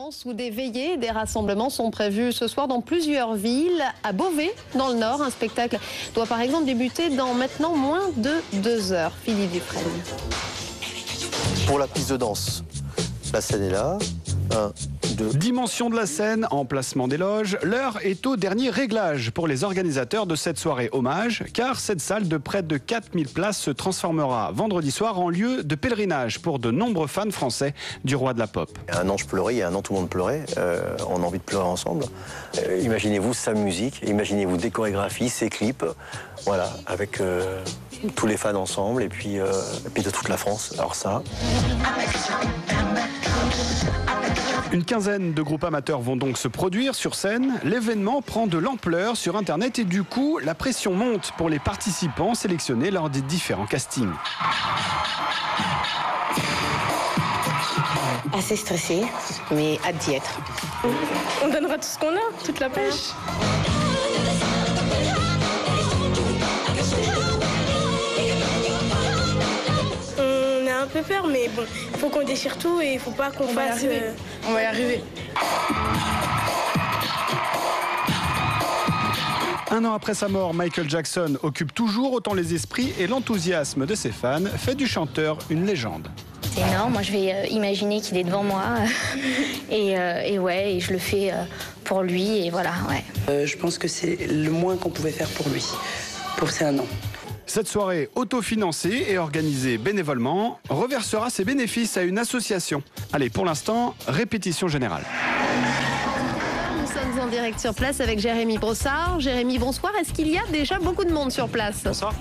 danse ou des veillées. Des rassemblements sont prévus ce soir dans plusieurs villes. À Beauvais, dans le Nord, un spectacle doit par exemple débuter dans maintenant moins de 2 heures. Philippe Dufresne. Pour la piste de danse, la scène est là. 1, 2. Dimension de la scène, emplacement des loges, l'heure est au dernier réglage pour les organisateurs de cette soirée hommage, car cette salle de près de 4000 places se transformera vendredi soir en lieu de pèlerinage pour de nombreux fans français du roi de la pop. Un an je pleurais, il y a un an tout le monde pleurait, on a envie de pleurer ensemble. Imaginez-vous sa musique, imaginez-vous des chorégraphies, ses clips, voilà, avec tous les fans ensemble et puis de toute la France. Alors ça... Une quinzaine de groupes amateurs vont donc se produire sur scène. L'événement prend de l'ampleur sur Internet et du coup, la pression monte pour les participants sélectionnés lors des différents castings. Assez stressé, mais hâte d'y être. On donnera tout ce qu'on a, toute la pêche. On a un peu peur, mais bon, il faut qu'on déchire tout et il faut pas qu'on fasse... On va y arriver. Un an après sa mort, Michael Jackson occupe toujours autant les esprits et l'enthousiasme de ses fans fait du chanteur une légende. C'est énorme, moi je vais imaginer qu'il est devant moi et je le fais pour lui et voilà. Ouais. Je pense que c'est le moins qu'on pouvait faire pour lui, pour ces 1 an. Cette soirée autofinancée et organisée bénévolement reversera ses bénéfices à une association. Allez, pour l'instant, répétition générale. Nous sommes en direct sur place avec Jérémy Brossard. Jérémy, bonsoir. Est-ce qu'il y a déjà beaucoup de monde sur place? Bonsoir.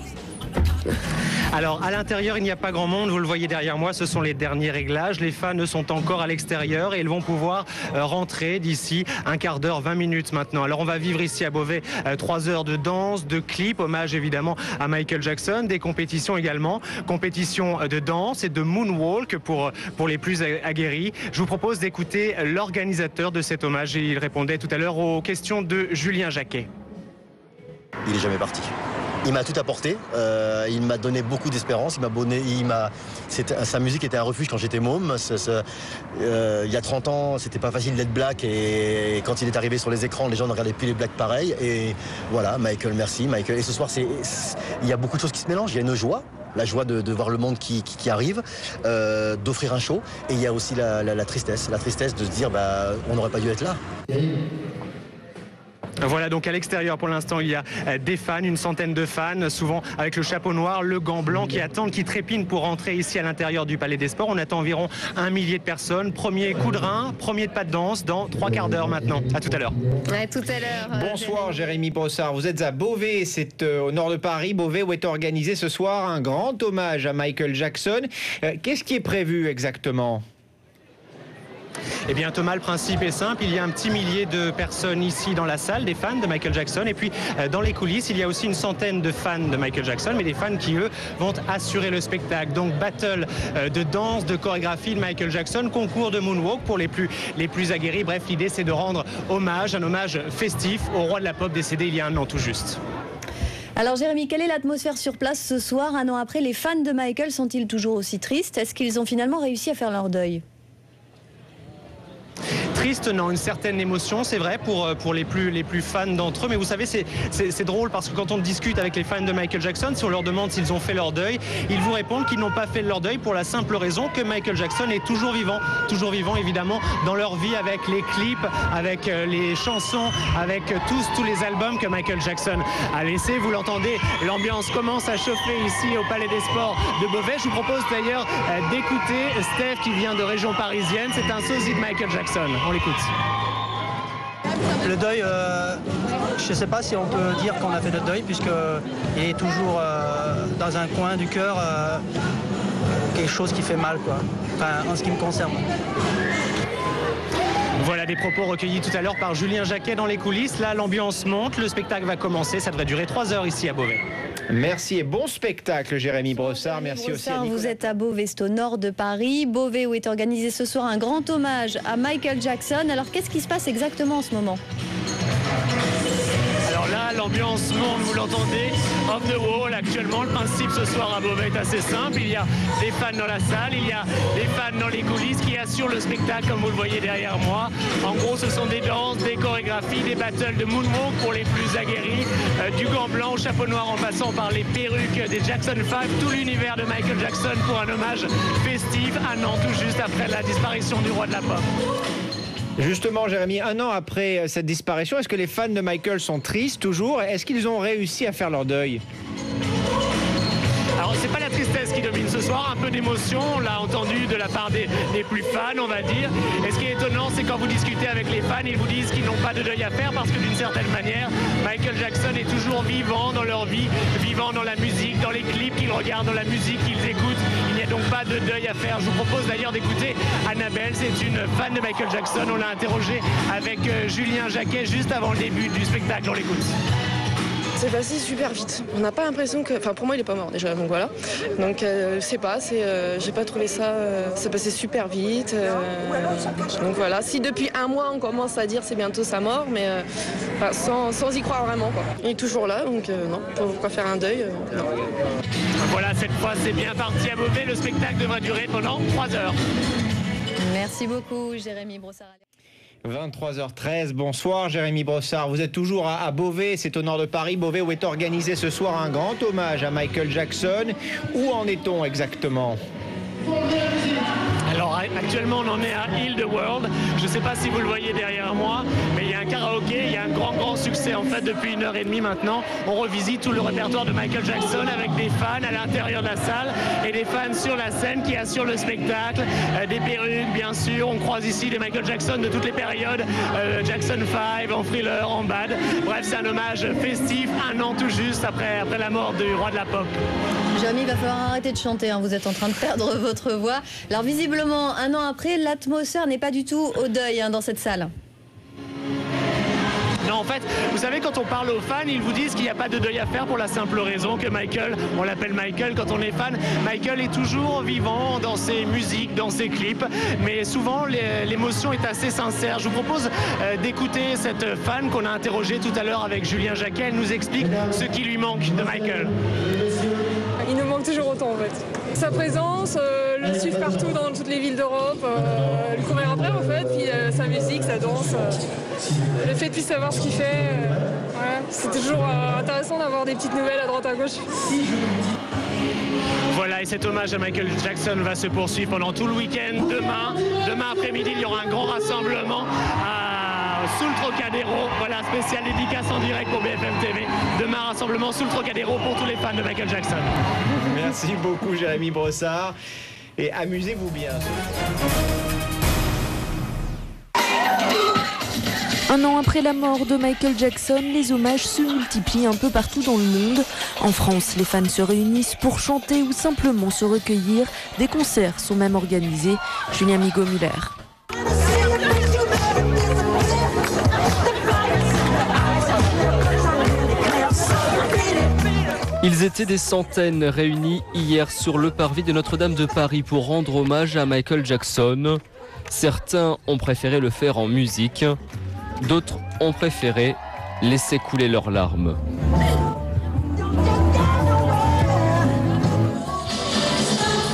Alors, à l'intérieur, il n'y a pas grand monde. Vous le voyez derrière moi, ce sont les derniers réglages. Les fans sont encore à l'extérieur et ils vont pouvoir rentrer d'ici un quart d'heure, 20 minutes maintenant. Alors, on va vivre ici à Beauvais 3 heures de danse, de clips, hommage évidemment à Michael Jackson, des compétitions également, compétitions de danse et de moonwalk pour les plus aguerris. Je vous propose d'écouter l'organisateur de cet hommage et il répondait tout à l'heure aux questions de Julien Jacquet. Il n'est jamais parti. Il m'a tout apporté, il m'a donné beaucoup d'espérance, sa musique était un refuge quand j'étais môme. Il y a 30 ans, c'était pas facile d'être black et quand il est arrivé sur les écrans, les gens ne regardaient plus les blacks pareil. Et voilà, Michael, merci Michael. Et ce soir, il y a beaucoup de choses qui se mélangent, il y a une joie. La joie de voir le monde qui arrive, d'offrir un show. Et il y a aussi la tristesse de se dire on n'aurait pas dû être là. Voilà, donc à l'extérieur pour l'instant il y a des fans, une centaine de fans, souvent avec le chapeau noir, le gant blanc qui attendent, qui trépignent pour rentrer ici à l'intérieur du Palais des Sports. On attend environ 1 millier de personnes. Premier coup de rein, premier pas de danse dans 3 quarts d'heure maintenant. À tout à l'heure. Ouais, tout à l'heure. Bonsoir Jérémy Brossard, vous êtes à Beauvais, c'est au nord de Paris, Beauvais, où est organisé ce soir un grand hommage à Michael Jackson. Qu'est-ce qui est prévu exactement ? Eh bien Thomas, le principe est simple, il y a un petit millier de personnes ici dans la salle, des fans de Michael Jackson, et puis dans les coulisses il y a aussi une centaine de fans de Michael Jackson, mais des fans qui eux vont assurer le spectacle. Donc battle de danse, de chorégraphie de Michael Jackson, concours de moonwalk pour les plus aguerris. Bref, l'idée c'est de rendre hommage, un hommage festif au roi de la pop décédé il y a 1 an tout juste. Alors Jérémy, quelle est l'atmosphère sur place ce soir? 1 an après, les fans de Michael sont-ils toujours aussi tristes? Est-ce qu'ils ont finalement réussi à faire leur deuil? Triste, non, une certaine émotion, c'est vrai, pour les plus fans d'entre eux. Mais vous savez, c'est drôle parce que quand on discute avec les fans de Michael Jackson, si on leur demande s'ils ont fait leur deuil, ils vous répondent qu'ils n'ont pas fait leur deuil pour la simple raison que Michael Jackson est toujours vivant évidemment dans leur vie, avec les clips, avec les chansons, avec tous les albums que Michael Jackson a laissés. Vous l'entendez, l'ambiance commence à chauffer ici au Palais des Sports de Beauvais. Je vous propose d'ailleurs d'écouter Steph qui vient de région parisienne. C'est un sosie de Michael Jackson. On l'écoute. Le deuil, je ne sais pas si on peut dire qu'on a fait notre deuil, puisqu'il est toujours dans un coin du cœur quelque chose qui fait mal, quoi. Enfin, en ce qui me concerne. Voilà des propos recueillis tout à l'heure par Julien Jacquet dans les coulisses. Là, l'ambiance monte, le spectacle va commencer. Ça devrait durer 3 heures ici à Beauvais. Merci et bon spectacle Jérémy Brossard. Merci aussi à Nicolas. Vous êtes à Beauvais, c'est au nord de Paris. Beauvais où est organisé ce soir un grand hommage à Michael Jackson. Alors qu'est-ce qui se passe exactement en ce moment? Alors là, l'ambiance monte, vous l'entendez. Off the wall, actuellement, le principe ce soir à Beauvais est assez simple. Il y a des fans dans la salle, il y a des fans dans les coulisses qui assurent le spectacle, comme vous le voyez derrière moi. En gros, ce sont des danses, des chorégraphies, des battles de moonwalk pour les plus aguerris, du gant blanc au chapeau noir en passant par les perruques des Jackson 5, tout l'univers de Michael Jackson pour un hommage festif, un an tout juste après la disparition du roi de la pop. Justement, Jérémy, un an après cette disparition, est-ce que les fans de Michael sont tristes toujours? Est-ce qu'ils ont réussi à faire leur deuil? Alors c'est pas la tristesse qui domine ce soir, un peu d'émotion, on l'a entendu de la part des plus fans, on va dire. Et ce qui est étonnant, c'est quand vous discutez avec les fans, ils vous disent qu'ils n'ont pas de deuil à faire parce que d'une certaine manière, Michael Jackson est toujours vivant dans leur vie, vivant dans la musique, dans les clips qu'ils regardent, dans la musique qu'ils écoutent. Il n'y a donc pas de deuil à faire. Je vous propose d'ailleurs d'écouter Annabelle, c'est une fan de Michael Jackson. On l'a interrogée avec Julien Jacquet juste avant le début du spectacle, on l'écoute. C'est passé super vite. On n'a pas l'impression que... Enfin, pour moi, il est pas mort déjà, donc voilà. Donc, je sais pas, j'ai pas trouvé ça... c'est passé super vite. Donc voilà, si depuis un mois, on commence à dire c'est bientôt sa mort, mais sans y croire vraiment, quoi. Il est toujours là, donc non, pourquoi faire un deuil non. Voilà, cette fois, c'est bien parti à Beauvais. Le spectacle devrait durer pendant 3 heures. Merci beaucoup, Jérémy Brossard. 23h13, bonsoir Jérémy Brossard, vous êtes toujours à Beauvais, c'est au nord de Paris, Beauvais où est organisé ce soir un grand hommage à Michael Jackson. Où en est-on exactement ? Alors actuellement on en est à Heal the World, je ne sais pas si vous le voyez derrière moi, mais il y a un karaoké, il y a un grand succès en fait depuis 1h30 maintenant. On revisite tout le répertoire de Michael Jackson avec des fans à l'intérieur de la salle et des fans sur la scène qui assurent le spectacle, des perruques bien sûr, on croise ici des Michael Jackson de toutes les périodes, Jackson 5, en Thriller, en Bad, bref c'est un hommage festif, un an tout juste après la mort du roi de la pop. Jérémy, il va falloir arrêter de chanter, hein. Vous êtes en train de perdre votre voix. Alors visiblement, un an après, l'atmosphère n'est pas du tout au deuil dans cette salle. Non, en fait, vous savez, quand on parle aux fans, ils vous disent qu'il n'y a pas de deuil à faire pour la simple raison que Michael, on l'appelle Michael quand on est fan, Michael est toujours vivant dans ses musiques, dans ses clips, mais souvent l'émotion est assez sincère. Je vous propose d'écouter cette fan qu'on a interrogée tout à l'heure avec Julien Jacquet. Elle nous explique ce qui lui manque de Michael. Il nous manque toujours autant en fait. Sa présence, le suivre partout dans toutes les villes d'Europe, le courir après en fait, puis sa musique, sa danse, le fait de plus savoir ce qu'il fait, ouais, c'est toujours intéressant d'avoir des petites nouvelles à droite à gauche. Voilà, et cet hommage à Michael Jackson va se poursuivre pendant tout le week-end. Demain après-midi, il y aura un grand rassemblement sous le Trocadéro. Voilà, spécial dédicace en direct pour BFM TV. Demain, rassemblement sous le Trocadéro pour tous les fans de Michael Jackson. Merci beaucoup, Jérémy Brossard. Et amusez-vous bien. Un an après la mort de Michael Jackson, les hommages se multiplient un peu partout dans le monde. En France, les fans se réunissent pour chanter ou simplement se recueillir. Des concerts sont même organisés. Julien Migaud-Muller. Ils étaient des centaines réunis hier sur le parvis de Notre-Dame de Paris pour rendre hommage à Michael Jackson. Certains ont préféré le faire en musique, d'autres ont préféré laisser couler leurs larmes.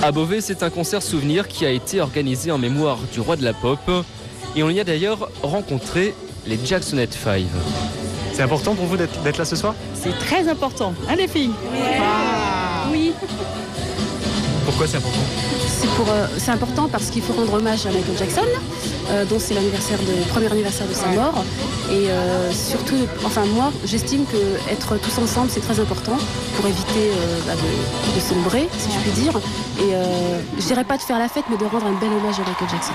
À Beauvais, c'est un concert souvenir qui a été organisé en mémoire du roi de la pop et on y a d'ailleurs rencontré les Jacksonette 5. C'est important pour vous d'être là ce soir ? C'est très important, hein les filles ? Oui. Pourquoi c'est important ? C'est important parce qu'il faut rendre hommage à Michael Jackson, dont c'est le premier anniversaire de sa mort. Et surtout, enfin moi, j'estime qu'être tous ensemble, c'est très important pour éviter de sombrer, si je puis dire. Et je dirais pas de faire la fête, mais de rendre un bel hommage à Michael Jackson.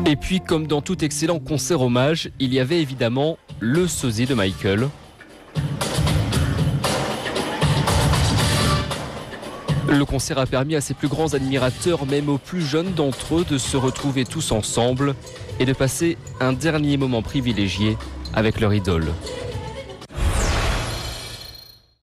Et puis, comme dans tout excellent concert hommage, il y avait évidemment le sosie de Michael. Le concert a permis à ses plus grands admirateurs, même aux plus jeunes d'entre eux, de se retrouver tous ensemble et de passer un dernier moment privilégié avec leur idole.